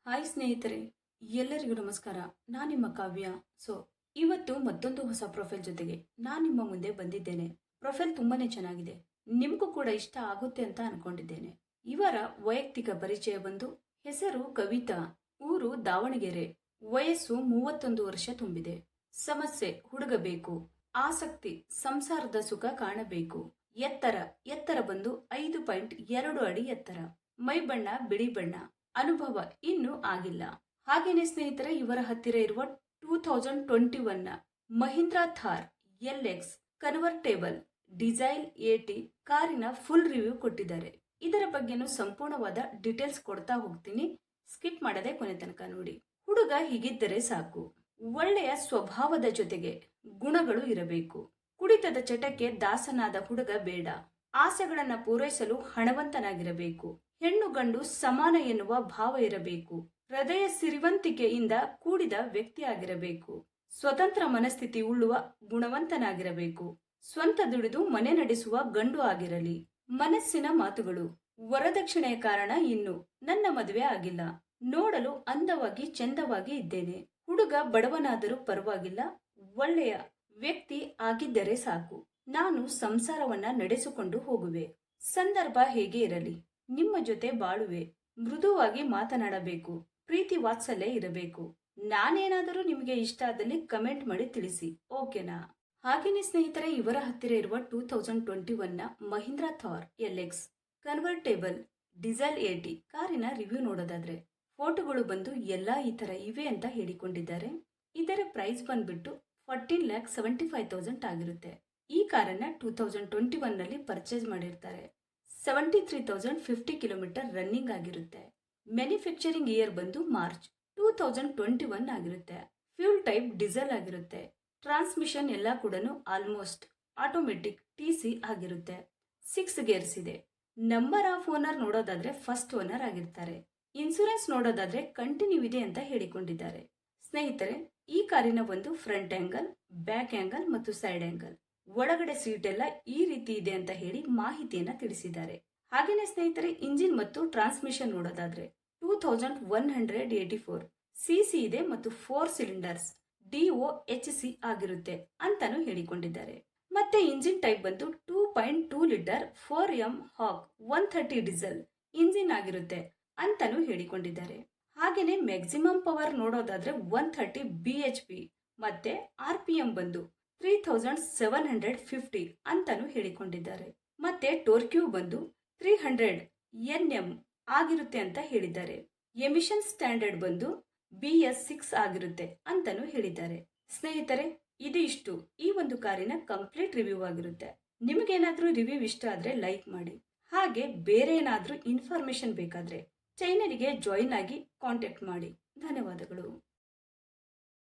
Hi ಸ್ನೇಹಿತರೆ, ಎಲ್ಲರಿಗೂ ನಮಸ್ಕಾರ. ನಾನು ನಿಮ್ಮ ಕಾವ್ಯ. ಸೊ ಇವತ್ತು ಮತ್ತೊಂದು ಹೊಸ ಪ್ರೊಫೈಲ್ ಜೊತೆಗೆ ನಾನು ನಿಮ್ಮ ಮುಂದೆ ಬಂದಿದ್ದೇನೆ. ಪ್ರೊಫೈಲ್ ತುಂಬಾನೇ ಚೆನ್ನಾಗಿದೆ, ನಿಮಗೂ ಕೂಡ ಇಷ್ಟ ಆಗುತ್ತೆ ಅಂತ ಅನ್ಕೊಂಡಿದ್ದೇನೆ. ಇವರ ವೈಯಕ್ತಿಕ ಪರಿಚಯ ಬಂದು ಹೆಸರು ಕವಿತಾ, ಊರು ದಾವಣಗೆರೆ, ವಯಸ್ಸು 31 ವರ್ಷ ತುಂಬಿದೆ. ಸಮಸ್ಯೆ ಹುಡುಗ ಬೇಕು, ಆಸಕ್ತಿ ಸಂಸಾರದ ಸುಖ ಕಾಣಬೇಕು. ಎತ್ತರ ಬಂದು 5.2 ಅಡಿ ಎತ್ತರ, ಮೈ ಬಣ್ಣ ಬಿಳಿ ಬಣ್ಣ, ಅನುಭವ ಇನ್ನೂ ಆಗಿಲ್ಲ. ಹಾಗೇನೆ ಸ್ನೇಹಿತರೆ, ಇವರ ಹತ್ತಿರ ಇರುವ 2021 Mahindra Thar LX convertible diesel 80 ಕಾರಿನ ಫುಲ್ ರಿವ್ಯೂ ಕೊಟ್ಟಿದ್ದಾರೆ. ಇದರ ಬಗ್ಗೆನೂ ಸಂಪೂರ್ಣವಾದ ಡೀಟೇಲ್ಸ್ ಕೊಡ್ತಾ ಹೋಗ್ತೀನಿ, ಸ್ಕಿಪ್ ಮಾಡದೆ ಕೊನೆ ತನಕ ನೋಡಿ. ಹುಡುಗ ಹೀಗಿದ್ದರೆ ಸಾಕು, ಒಳ್ಳೆಯ ಸ್ವಭಾವದ ಜೊತೆಗೆ ಗುಣಗಳು ಇರಬೇಕು. ಕುಡಿತದ ಚಟಕ್ಕೆ ದಾಸನಾದ ಹುಡುಗ ಬೇಡ. ಆಸೆಗಳನ್ನ ಪೂರೈಸಲು ಹಣವಂತನಾಗಿರಬೇಕು. ಹೆಣ್ಣು ಗಂಡು ಸಮಾನ ಎನ್ನುವ ಭಾವ ಇರಬೇಕು. ಹೃದಯ ಸಿರಿವಂತಿಕೆಯಿಂದ ಕೂಡಿದ ವ್ಯಕ್ತಿಯಾಗಿರಬೇಕು. ಸ್ವತಂತ್ರ ಮನಸ್ಥಿತಿ ಉಳ್ಳುವ ಗುಣವಂತನಾಗಿರಬೇಕು. ಸ್ವಂತ ದುಡಿದು ಮನೆ ನಡೆಸುವ ಗಂಡು ಆಗಿರಲಿ. ಮನಸ್ಸಿನ ಮಾತುಗಳು: ವರದಕ್ಷಿಣೆಯ ಕಾರಣ ಇನ್ನು ನನ್ನ ಮದುವೆ ಆಗಿಲ್ಲ. ನೋಡಲು ಅಂದವಾಗಿ ಚಂದವಾಗಿ ಇದ್ದೇನೆ. ಹುಡುಗ ಬಡವನಾದರೂ ಪರವಾಗಿಲ್ಲ, ಒಳ್ಳೆಯ ವ್ಯಕ್ತಿ ಆಗಿದ್ದರೆ ಸಾಕು. ನಾನು ಸಂಸಾರವನ್ನ ನಡೆಸಿಕೊಂಡು ಹೋಗುವೆ. ಸಂದರ್ಭ ಹೇಗೆ ಇರಲಿ, ನಿಮ್ಮ ಜೊತೆ ಬಾಳುವೆ. ಮೃದುವಾಗಿ ಮಾತನಾಡಬೇಕು. ಪ್ರೀತಿ ವಾತ್ಸಲ್ಯ ಇರಬೇಕು. ನಾನೇನಾದರೂ ನಿಮಗೆ ಇಷ್ಟ ಆದಲ್ಲಿ ಕಮೆಂಟ್ ಮಾಡಿ ತಿಳಿಸಿ, ಓಕೆನಾ? ಹಾಗೇನೆ ಸ್ನೇಹಿತರೆ, ಇವರ ಹತ್ತಿರ ಇರುವ 2021 Mahindra Thar LX convertible diesel 80 ಕಾರಿನ ರಿವ್ಯೂ ನೋಡೋದಾದ್ರೆ ಫೋಟೋಗಳು ಬಂದು ಎಲ್ಲಾ ಈ ತರ ಇವೆ ಅಂತ ಹೇಳಿಕೊಂಡಿದ್ದಾರೆ. ಇದರ ಪ್ರೈಸ್ ಬಂದ್ಬಿಟ್ಟು 14,75,000 ಆಗಿರುತ್ತೆ. ಈ ಕಾರನ್ನ 2021 ನಲ್ಲಿ ಪರ್ಚೇಸ್ ಮಾಡಿರ್ತಾರೆ. 73,050 ಕಿಲೋಮೀಟರ್ ರನ್ನಿಂಗ್ ಆಗಿರುತ್ತೆ. ಮ್ಯಾನುಫ್ಯಾಕ್ಚರಿಂಗ್ ಇಯರ್ ಬಂದು ಮಾರ್ಚ್ 2021 ಆಗಿರುತ್ತೆ. ಫ್ಯೂಲ್ ಟೈಪ್ ಡೀಸೆಲ್ ಆಗಿರುತ್ತೆ. ಟ್ರಾನ್ಸ್ಮಿಷನ್ ಎಲ್ಲ ಕೂಡ ಆಲ್ಮೋಸ್ಟ್ ಆಟೋಮೆಟಿಕ್ TC ಆಗಿರುತ್ತೆ. 6 ಗೇರ್ಸ್ ಇದೆ. ನಂಬರ್ ಆಫ್ ಓನರ್ ನೋಡೋದಾದ್ರೆ ಫಸ್ಟ್ ಓನರ್ ಆಗಿರ್ತಾರೆ. ಇನ್ಸೂರೆನ್ಸ್ ನೋಡೋದಾದ್ರೆ ಕಂಟಿನ್ಯೂ ಇದೆ ಅಂತ ಹೇಳಿಕೊಂಡಿದ್ದಾರೆ. ಸ್ನೇಹಿತರೆ, ಈ ಕಾರಿನ ಒಂದು ಫ್ರಂಟ್ ಆಂಗಲ್, ಬ್ಯಾಕ್ ಆಂಗಲ್ ಮತ್ತು ಸೈಡ್ ಆಂಗಲ್, ಒಳಗಡೆ ಸೀಟ್ ಎಲ್ಲ ಈ ರೀತಿ ಇದೆ ಅಂತ ಹೇಳಿ ಮಾಹಿತಿಯನ್ನ ತಿಳಿಸಿದ್ದಾರೆ. ಹಾಗೇನೆ ಸ್ನೇಹಿತರೆ, ಇಂಜಿನ್ ಮತ್ತು ಟ್ರಾನ್ಸ್ಮಿಷನ್ ನೋಡೋದಾದ್ರೆ 2184 cc ಇದೆ ಮತ್ತು 4 ಸಿಲಿಂಡರ್ಸ್ DOHC ಆಗಿರುತ್ತೆ ಅಂತಾನು ಹೇಳಿಕೊಂಡಿದ್ದಾರೆ. ಮತ್ತೆ ಇಂಜಿನ್ ಟೈಪ್ ಬಂದು 2.2 ಲೀಟರ್ 4M ಹಾಕ್ 130 ಡೀಸೆಲ್ ಇಂಜಿನ್ ಆಗಿರುತ್ತೆ ಅಂತಾನು ಹೇಳಿಕೊಂಡಿದ್ದಾರೆ. ಹಾಗೇನೆ ಮ್ಯಾಕ್ಸಿಮಮ್ ಪವರ್ ನೋಡೋದಾದ್ರೆ 130 BHP ಮತ್ತೆ RPM ಬಂದು 3750 ಅಂತಾನು ಹೇಳಿಕೊಂಡಿದ್ದಾರೆ. ಮತ್ತೆ ಟೋರ್ಕ್ಯೂ ಬಂದು 300 Nm ಆಗಿರುತ್ತೆ ಅಂತ ಹೇಳಿದ್ದಾರೆ. ಎಮಿಷನ್ ಸ್ಟ್ಯಾಂಡರ್ಡ್ ಬಂದು BS6 ಆಗಿರುತ್ತೆ ಅಂತಾನು ಹೇಳಿದ್ದಾರೆ. ಸ್ನೇಹಿತರೆ, ಇದು ಇಷ್ಟು ಈ ಒಂದು ಕಾರಿನ ಕಂಪ್ಲೀಟ್ ರಿವ್ಯೂ ಆಗಿರುತ್ತೆ. ನಿಮಗೇನಾದ್ರೂ ರಿವ್ಯೂ ಇಷ್ಟ ಆದ್ರೆ ಲೈಕ್ ಮಾಡಿ. ಹಾಗೆ ಬೇರೆ ಏನಾದ್ರೂ ಇನ್ಫಾರ್ಮೇಶನ್ ಬೇಕಾದ್ರೆ ಚಾನೆಲ್ಗೆ ಜಾಯಿನ್ ಆಗಿ ಕಾಂಟ್ಯಾಕ್ಟ್ ಮಾಡಿ. ಧನ್ಯವಾದಗಳು.